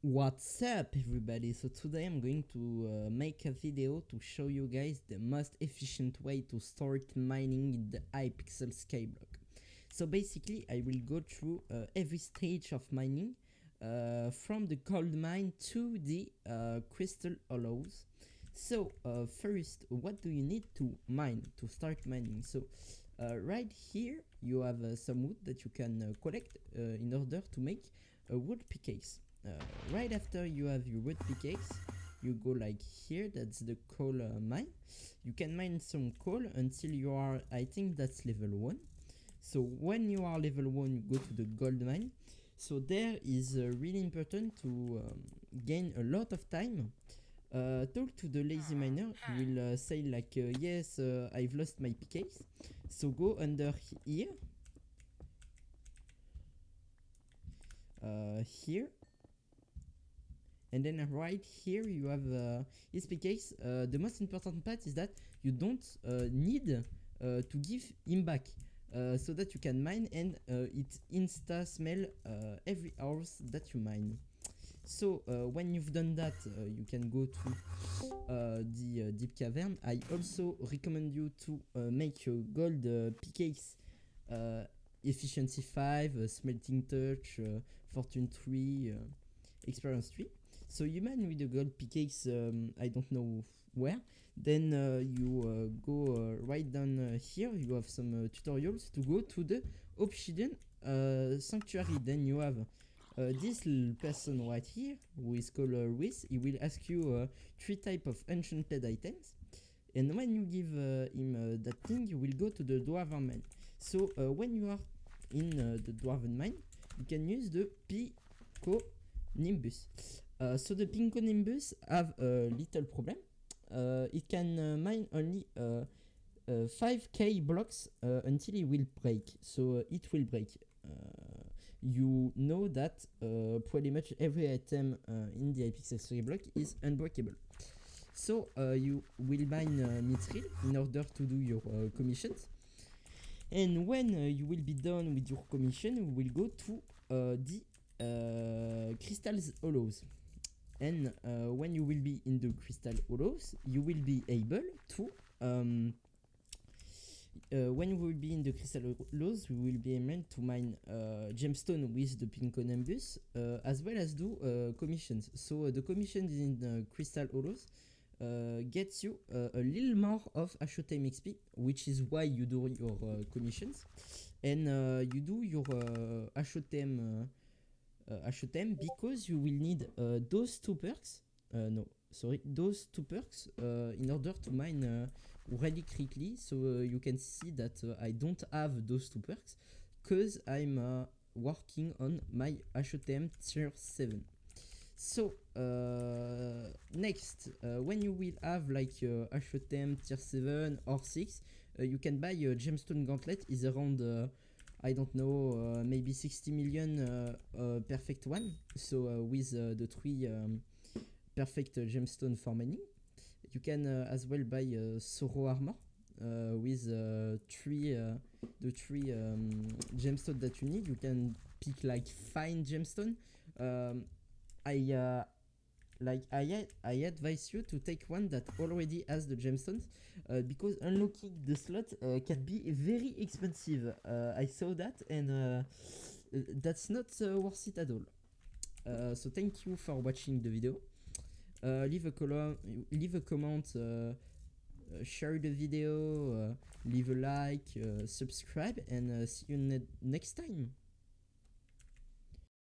What's up everybody? So today I'm going to make a video to show you guys the most efficient way to start mining in the Hypixel Skyblock. So basically I will go through every stage of mining from the gold mine to the crystal hollows. So first, what do you need to mine, to start mining? So right here you have some wood that you can collect in order to make a wood pickaxe. Right after you have your wood pickaxe, you go like here, that's the coal mine. You can mine some coal until you are, I think that's level 1. So when you are level 1, you go to the gold mine. So there is really important to gain a lot of time. Talk to the lazy miner, he will say like yes, I've lost my pickaxe. So go under here, here, and then right here you have his pickaxe. The most important part is that you don't need to give him back, so that you can mine and it insta smell every hours that you mine. So when you've done that, you can go to the deep cavern. I also recommend you to make your gold pickaxe efficiency 5, smelting touch, fortune 3, experience 3. So you mine with the gold pickaxe, I don't know where. Then you go right down here. You have some tutorials to go to the obsidian sanctuary. Then you have this little person right here who is called Ruiz. He will ask you 3 types of enchanted items, and when you give him that thing, you will go to the dwarven mine. So when you are in the dwarven mine, you can use the Pico Nimbus. So the Pico Nimbus have a little problem. It can mine only 5k blocks until it will break. So it will break. You know that pretty much every item in the Hypixel Skyblock is unbreakable. So you will mine mithril in order to do your commissions. And when you will be done with your commission, you will go to the crystal hollows. And when you will be in the crystal hollows, you will be able to when you will be in the crystal hollows, we will be able to mine gemstone with the Pico Nimbus, as well as do commissions. So the commissions in the crystal hollows gets you a little more of Ashotime XP, which is why you do your commissions, and you do your Ashotime because you will need those 2 perks. Those 2 perks in order to mine really quickly. So you can see that I don't have those 2 perks because I'm working on my Ashotime tier 7. So next, when you will have like Ashotime tier 7 or 6, you can buy a gemstone gauntlet. Is around I don't know, maybe 60 million perfect one. So with the 3 perfect gemstone for mining, you can as well buy Sorrow armor with the 3 gemstone that you need. You can pick like fine gemstone. I advise you to take one that already has the gemstones, because unlocking the slot can be very expensive. I saw that, and that's not worth it at all. So thank you for watching the video. Leave a comment, share the video, leave a like, subscribe, and see you next time.